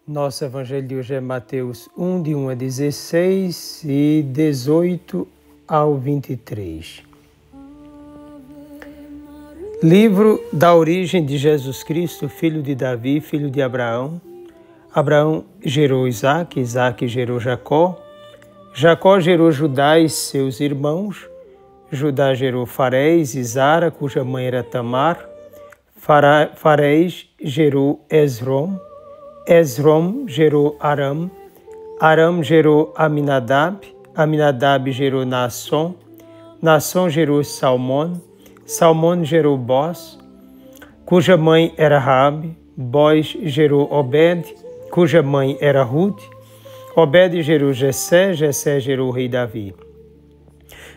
Nosso evangelho de hoje é Mateus 1, de 1 a 16 e 18 ao 23. Livro da origem de Jesus Cristo, filho de Davi, filho de Abraão. Abraão gerou Isaque, Isaque gerou Jacó. Jacó gerou Judá e seus irmãos. Judá gerou Farés e Zara, cuja mãe era Tamar. Farés gerou Esrom. Esrom gerou Aram. Aram gerou Aminadab. Aminadab gerou Naasson. Naasson gerou Salmão. Salmão gerou Boz, cuja mãe era Raabe. Boz gerou Obed, cuja mãe era Ruth. Obed gerou Jessé. Jessé gerou o rei Davi.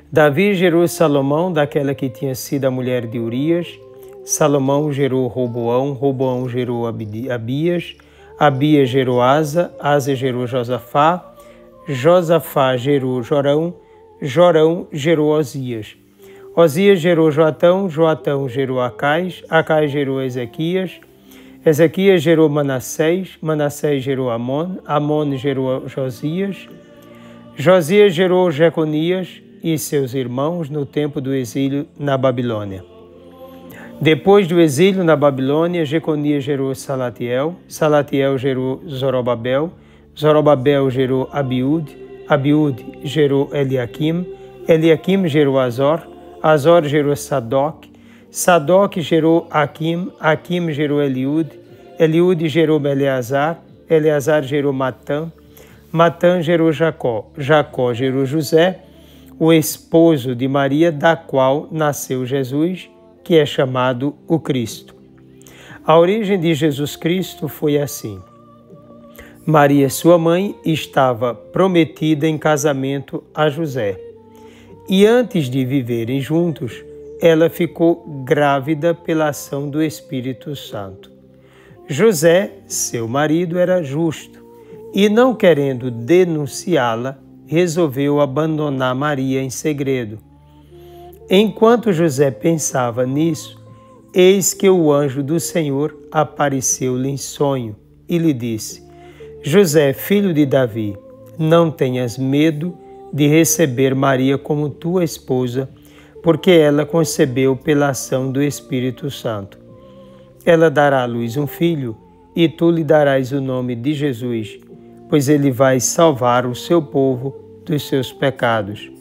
Davi gerou Salomão, daquela que tinha sido a mulher de Urias. Salomão gerou Roboão. Roboão gerou Abias. Abias gerou Asa. Asa gerou Josafá. Josafá gerou Jorão. Jorão gerou Osias. Osias gerou Joatão. Joatão gerou Acais. Acais gerou Ezequias. Ezequias gerou Manassés. Manassés gerou Amon. Amon gerou Josias. Josias gerou Jeconias e seus irmãos no tempo do exílio na Babilônia. Depois do exílio na Babilônia, Jeconias gerou Salatiel. Salatiel gerou Zorobabel. Zorobabel gerou Abiúde. Abiúde gerou Eliaquim. Eliaquim gerou Azor. Azor gerou Sadoc. Sadoc gerou Aquim. Aquim gerou Eliúde. Eliúde gerou Eleazar. Eleazar gerou Matã. Matã gerou Jacó. Jacó gerou José, o esposo de Maria, da qual nasceu Jesus, que é chamado o Cristo. A origem de Jesus Cristo foi assim. Maria, sua mãe, estava prometida em casamento a José. E antes de viverem juntos, ela ficou grávida pela ação do Espírito Santo. José, seu marido, era justo e, não querendo denunciá-la, resolveu abandonar Maria em segredo. Enquanto José pensava nisso, eis que o anjo do Senhor apareceu-lhe em sonho e lhe disse: José, filho de Davi, não tenhas medo de receber Maria como tua esposa, porque ela concebeu pela ação do Espírito Santo. Ela dará à luz um filho, e tu lhe darás o nome de Jesus, pois ele vai salvar o seu povo dos seus pecados.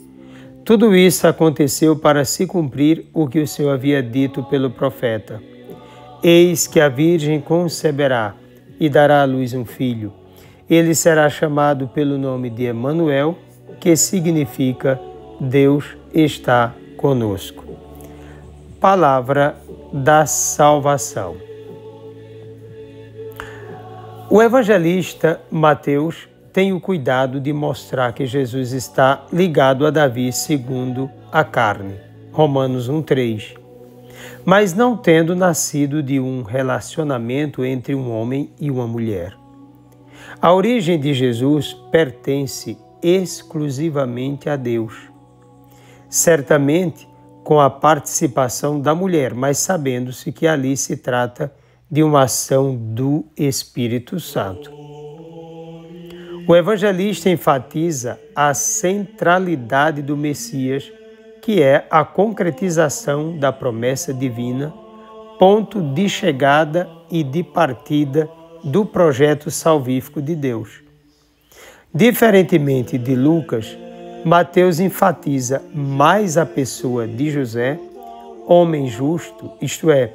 Tudo isso aconteceu para se cumprir o que o Senhor havia dito pelo profeta. Eis que a Virgem conceberá e dará à luz um filho. Ele será chamado pelo nome de Emanuel, que significa Deus está conosco. Palavra da salvação. O evangelista Mateus tem o cuidado de mostrar que Jesus está ligado a Davi segundo a carne, Romanos 1:3, mas não tendo nascido de um relacionamento entre um homem e uma mulher. A origem de Jesus pertence exclusivamente a Deus, certamente com a participação da mulher, mas sabendo-se que ali se trata de uma ação do Espírito Santo. O evangelista enfatiza a centralidade do Messias, que é a concretização da promessa divina, ponto de chegada e de partida do projeto salvífico de Deus. Diferentemente de Lucas, Mateus enfatiza mais a pessoa de José, homem justo, isto é,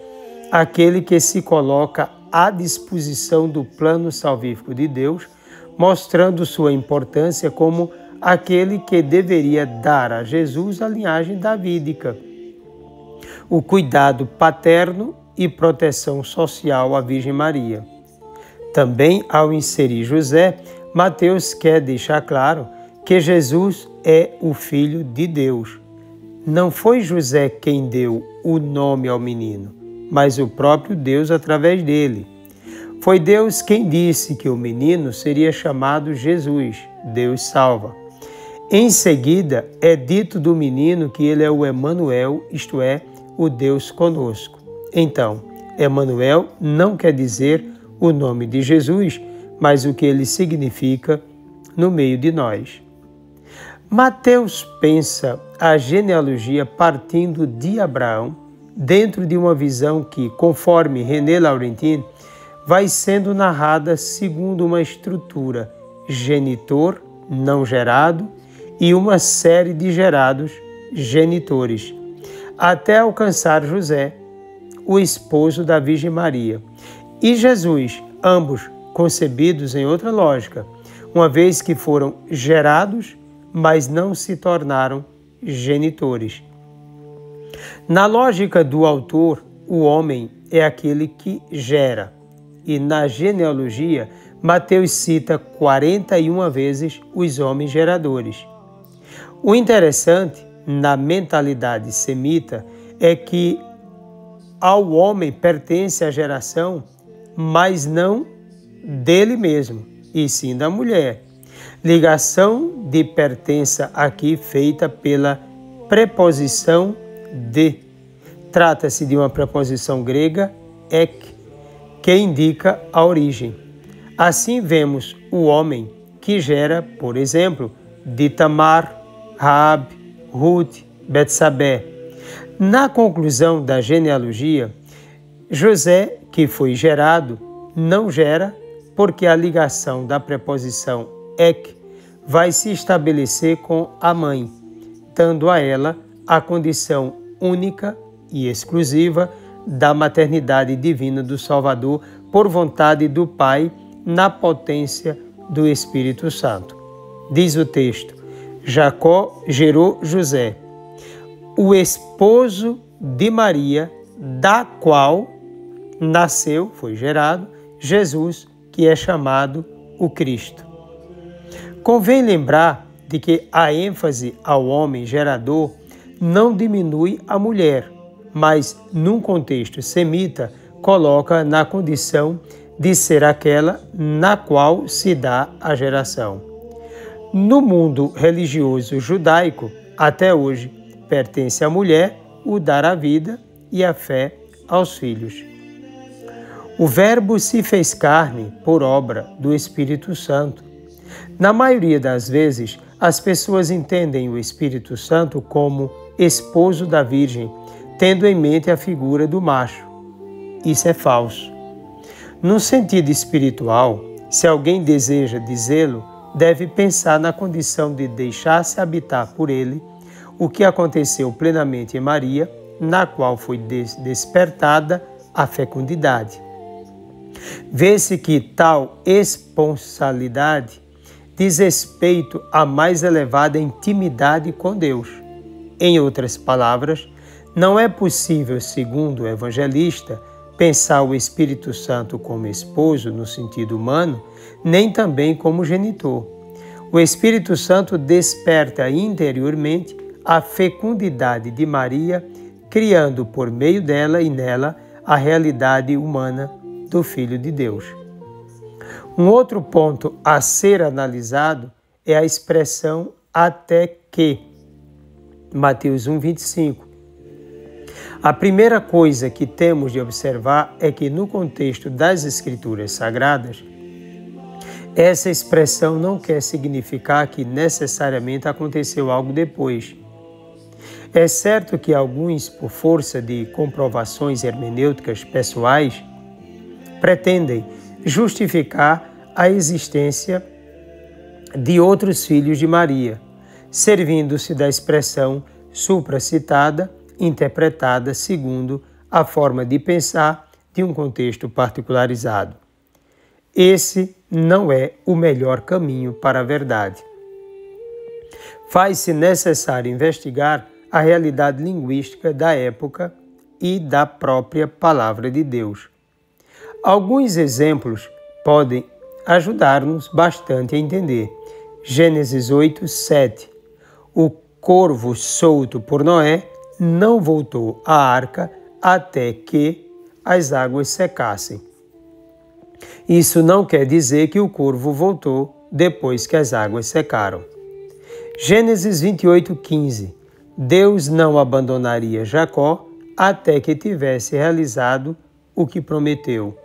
aquele que se coloca à disposição do plano salvífico de Deus, mostrando sua importância como aquele que deveria dar a Jesus a linhagem davídica, o cuidado paterno e proteção social à Virgem Maria. Também, ao inserir José, Mateus quer deixar claro que Jesus é o Filho de Deus. Não foi José quem deu o nome ao menino, mas o próprio Deus através dele. Foi Deus quem disse que o menino seria chamado Jesus, Deus salva. Em seguida, é dito do menino que ele é o Emanuel, isto é, o Deus conosco. Então, Emanuel não quer dizer o nome de Jesus, mas o que ele significa no meio de nós. Mateus pensa a genealogia partindo de Abraão, dentro de uma visão que, conforme René Laurentin, vai sendo narrada segundo uma estrutura genitor, não gerado, e uma série de gerados genitores, até alcançar José, o esposo da Virgem Maria, e Jesus, ambos concebidos em outra lógica, uma vez que foram gerados, mas não se tornaram genitores. Na lógica do autor, o homem é aquele que gera, e na genealogia, Mateus cita 41 vezes os homens geradores. O interessante, na mentalidade semita, é que ao homem pertence a geração, mas não dele mesmo, e sim da mulher. Ligação de pertença aqui feita pela preposição de. Trata-se de uma preposição grega, ek, que indica a origem. Assim vemos o homem que gera, por exemplo, de Tamar, Raabe, Ruth, Betsabé. Na conclusão da genealogia, José, que foi gerado, não gera, porque a ligação da preposição ek vai se estabelecer com a mãe, dando a ela a condição única e exclusiva da maternidade divina do Salvador por vontade do Pai na potência do Espírito Santo. Diz o texto: Jacó gerou José, o esposo de Maria, da qual nasceu, foi gerado, Jesus, que é chamado o Cristo. Convém lembrar de que a ênfase ao homem gerador não diminui a mulher, mas, num contexto semita, coloca na condição de ser aquela na qual se dá a geração. No mundo religioso judaico, até hoje, pertence à mulher o dar a vida e a fé aos filhos. O Verbo se fez carne por obra do Espírito Santo. Na maioria das vezes, as pessoas entendem o Espírito Santo como esposo da Virgem, tendo em mente a figura do macho. Isso é falso. No sentido espiritual, se alguém deseja dizê-lo, deve pensar na condição de deixar-se habitar por ele, o que aconteceu plenamente em Maria, na qual foi despertada a fecundidade. Vê-se que tal esponsalidade diz respeito à mais elevada intimidade com Deus. Em outras palavras, não é possível, segundo o evangelista, pensar o Espírito Santo como esposo no sentido humano, nem também como genitor. O Espírito Santo desperta interiormente a fecundidade de Maria, criando por meio dela e nela a realidade humana do Filho de Deus. Um outro ponto a ser analisado é a expressão até que, Mateus 1:25. A primeira coisa que temos de observar é que, no contexto das Escrituras Sagradas, essa expressão não quer significar que necessariamente aconteceu algo depois. É certo que alguns, por força de comprovações hermenêuticas pessoais, pretendem justificar a existência de outros filhos de Maria, servindo-se da expressão supracitada, interpretada segundo a forma de pensar de um contexto particularizado. Esse não é o melhor caminho para a verdade. Faz-se necessário investigar a realidade linguística da época e da própria Palavra de Deus. Alguns exemplos podem ajudar-nos bastante a entender. Gênesis 8:7. O corvo solto por Noé não voltou à arca até que as águas secassem. Isso não quer dizer que o corvo voltou depois que as águas secaram. Gênesis 28:15. Deus não abandonaria Jacó até que tivesse realizado o que prometeu.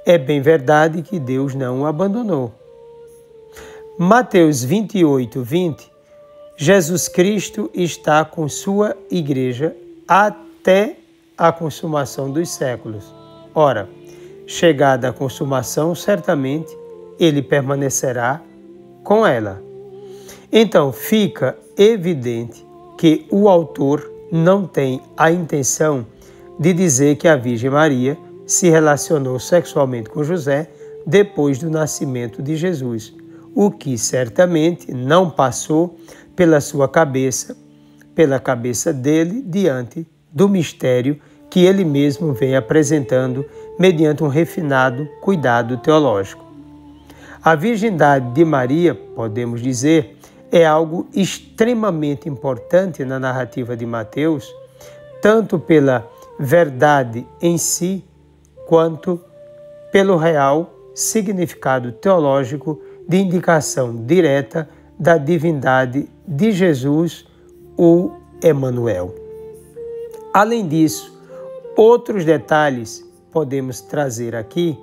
é bem verdade que Deus não o abandonou. Mateus 28, 20, Jesus Cristo está com sua igreja até a consumação dos séculos. Ora, chegada a consumação, certamente ele permanecerá com ela. Então, fica evidente que o autor não tem a intenção de dizer que a Virgem Maria se relacionou sexualmente com José depois do nascimento de Jesus, o que certamente não passou pela sua cabeça, pela cabeça dele, diante do mistério que ele mesmo vem apresentando mediante um refinado cuidado teológico. A virgindade de Maria, podemos dizer, é algo extremamente importante na narrativa de Mateus, tanto pela verdade em si, quanto pelo real significado teológico de indicação direta da divindade de Jesus, o Emanuel. Além disso, outros detalhes podemos trazer aqui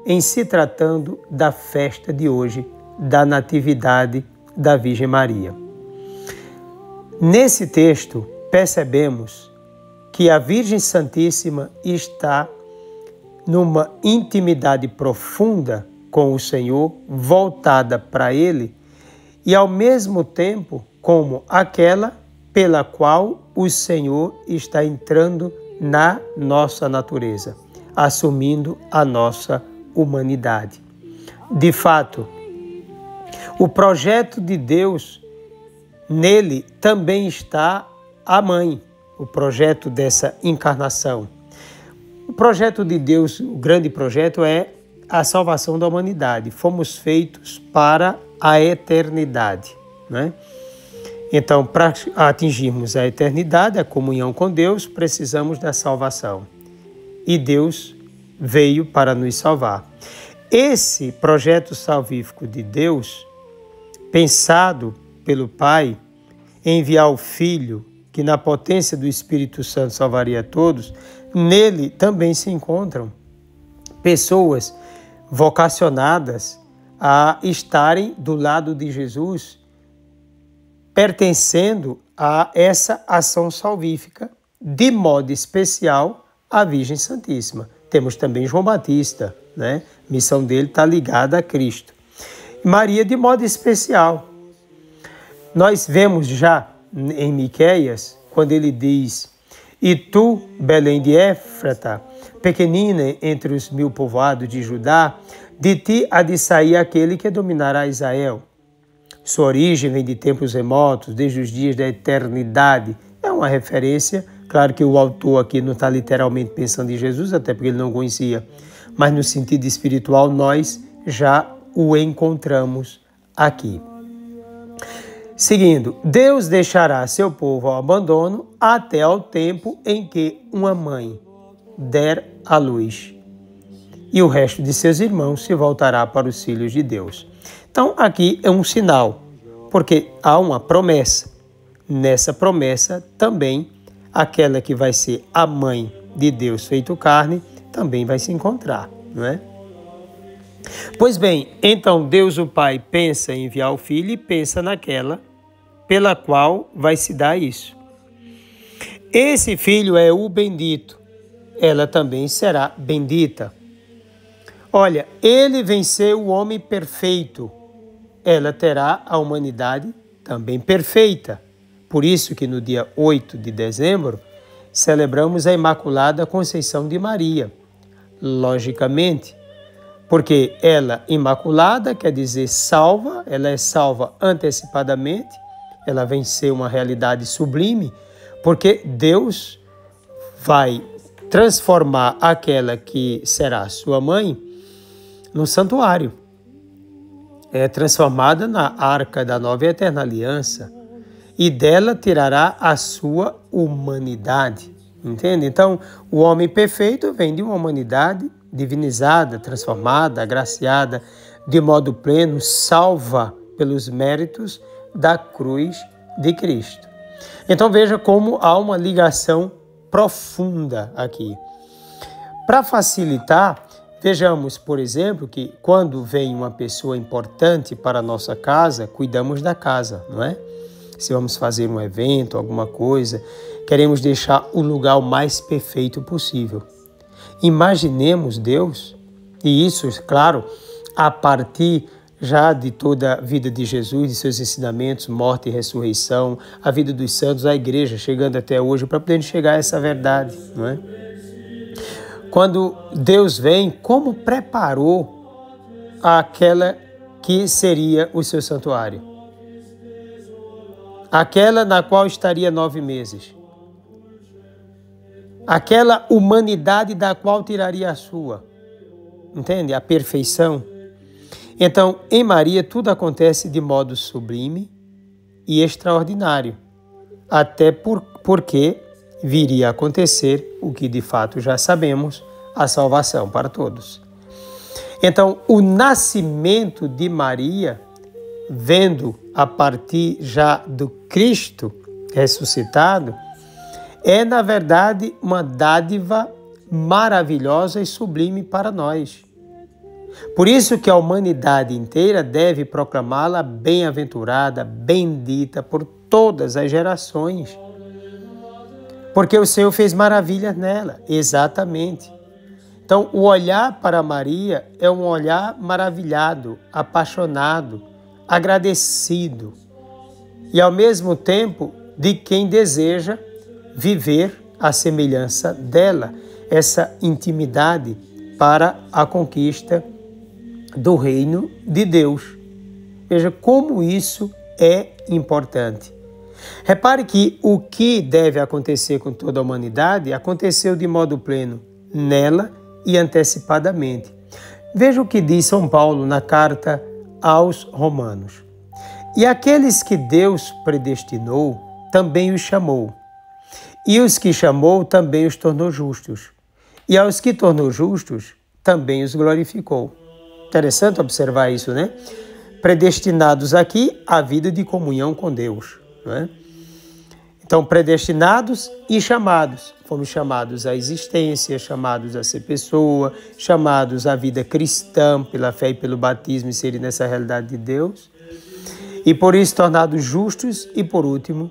em se tratando da festa de hoje, da Natividade da Virgem Maria. Nesse texto, percebemos que a Virgem Santíssima está numa intimidade profunda com o Senhor, voltada para Ele, e ao mesmo tempo como aquela pela qual o Senhor está entrando na nossa natureza, assumindo a nossa humanidade. De fato, o projeto de Deus, nele também está a mãe, o projeto dessa encarnação. O projeto de Deus, o grande projeto, é a salvação da humanidade. Fomos feitos para a eternidade, né? Então, para atingirmos a eternidade, a comunhão com Deus, precisamos da salvação. E Deus veio para nos salvar. Esse projeto salvífico de Deus, pensado pelo Pai, em enviar o Filho, que na potência do Espírito Santo salvaria todos, nele também se encontram pessoas vocacionadas a estarem do lado de Jesus, pertencendo a essa ação salvífica, de modo especial a Virgem Santíssima. Temos também João Batista, né? A missão dele está ligada a Cristo. Maria, de modo especial. Nós vemos já em Miqueias, quando ele diz: "E tu, Belém de Éfrata, pequenina entre os 1000 povoados de Judá, de ti há de sair aquele que dominará Israel. Sua origem vem de tempos remotos, desde os dias da eternidade." É uma referência, claro que o autor aqui não está literalmente pensando em Jesus, até porque ele não conhecia, mas no sentido espiritual nós já o encontramos aqui. Seguindo, Deus deixará seu povo ao abandono até ao tempo em que uma mãe der à luz, e o resto de seus irmãos se voltará para os filhos de Deus. Então, aqui é um sinal, porque há uma promessa. Nessa promessa, também, aquela que vai ser a mãe de Deus feito carne, também vai se encontrar, não é? Pois bem, então Deus o Pai pensa em enviar o Filho e pensa naquela pela qual vai se dar isso. Esse Filho é o bendito, ela também será bendita. Olha, ele venceu o homem perfeito, ela terá a humanidade também perfeita. Por isso que no dia 8 de dezembro celebramos a Imaculada Conceição de Maria. Logicamente, porque ela, imaculada, quer dizer salva, ela é salva antecipadamente, ela venceu uma realidade sublime, porque Deus vai transformar aquela que será sua mãe no santuário. É transformada na arca da nova e eterna aliança, e dela tirará a sua humanidade. Entende? Então, o homem perfeito vem de uma humanidade divinizada, transformada, agraciada, de modo pleno, salva pelos méritos da cruz de Cristo. Então, veja como há uma ligação profunda aqui. Para facilitar, Vejamos, por exemplo, que quando vem uma pessoa importante para a nossa casa, cuidamos da casa, não é? Se vamos fazer um evento, alguma coisa, queremos deixar o lugar o mais perfeito possível. Imaginemos Deus, e isso, claro, a partir já de toda a vida de Jesus, de seus ensinamentos, morte e ressurreição, a vida dos santos, a igreja chegando até hoje, para poder chegar a essa verdade, não é? Quando Deus vem, como preparou aquela que seria o seu santuário? Aquela na qual estaria 9 meses. Aquela humanidade da qual tiraria a sua. Entende? A perfeição. Então, em Maria, tudo acontece de modo sublime e extraordinário. Até porque viria a acontecer o que de fato já sabemos, a salvação para todos. Então, o nascimento de Maria, vendo a partir já do Cristo ressuscitado, é, na verdade, uma dádiva maravilhosa e sublime para nós. Por isso que a humanidade inteira deve proclamá-la bem-aventurada, bendita por todas as gerações. Porque o Senhor fez maravilhas nela, exatamente. Então, o olhar para Maria é um olhar maravilhado, apaixonado, agradecido e, ao mesmo tempo, de quem deseja viver a semelhança dela, essa intimidade para a conquista do reino de Deus. Veja como isso é importante. Repare que o que deve acontecer com toda a humanidade aconteceu de modo pleno nela e antecipadamente. Veja o que diz São Paulo na carta aos Romanos. E aqueles que Deus predestinou, também os chamou. E os que chamou, também os tornou justos. E aos que tornou justos, também os glorificou. Interessante observar isso, né? Predestinados aqui à vida de comunhão com Deus, não é? Então, predestinados e chamados. Fomos chamados à existência, chamados a ser pessoa, chamados à vida cristã pela fé e pelo batismo e serem nessa realidade de Deus. E por isso tornados justos e, por último,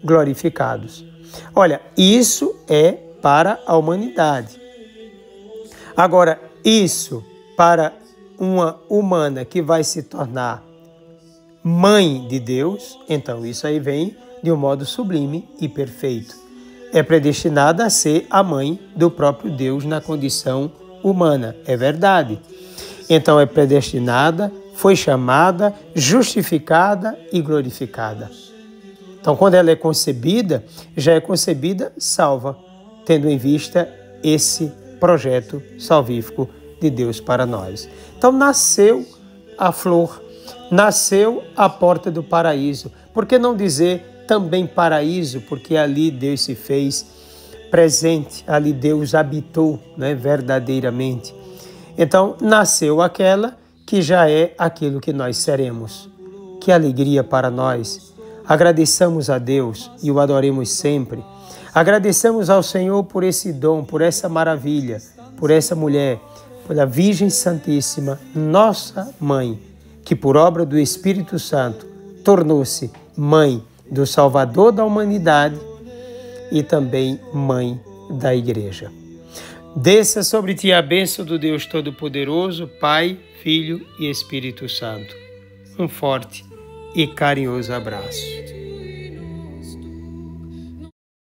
glorificados. Olha, isso é para a humanidade. Agora, isso para uma humana que vai se tornar mãe de Deus, então isso aí vem de um modo sublime e perfeito. É predestinada a ser a mãe do próprio Deus na condição humana, é verdade. Então é predestinada, foi chamada, justificada e glorificada. Então quando ela é concebida, já é concebida salva, tendo em vista esse projeto salvífico de Deus para nós. Então nasceu a flor, nasceu a porta do paraíso. Por que não dizer também paraíso? Porque ali Deus se fez presente, ali Deus habitou, né, verdadeiramente. Então nasceu aquela que já é aquilo que nós seremos. Que alegria para nós! Agradeçamos a Deus e o adoremos sempre. Agradeçamos ao Senhor por esse dom, por essa maravilha, por essa mulher, pela Virgem Santíssima, nossa Mãe, que por obra do Espírito Santo tornou-se Mãe do Salvador da humanidade e também Mãe da Igreja. Desça sobre ti a bênção do Deus Todo-Poderoso, Pai, Filho e Espírito Santo. Um forte e carinhoso abraço.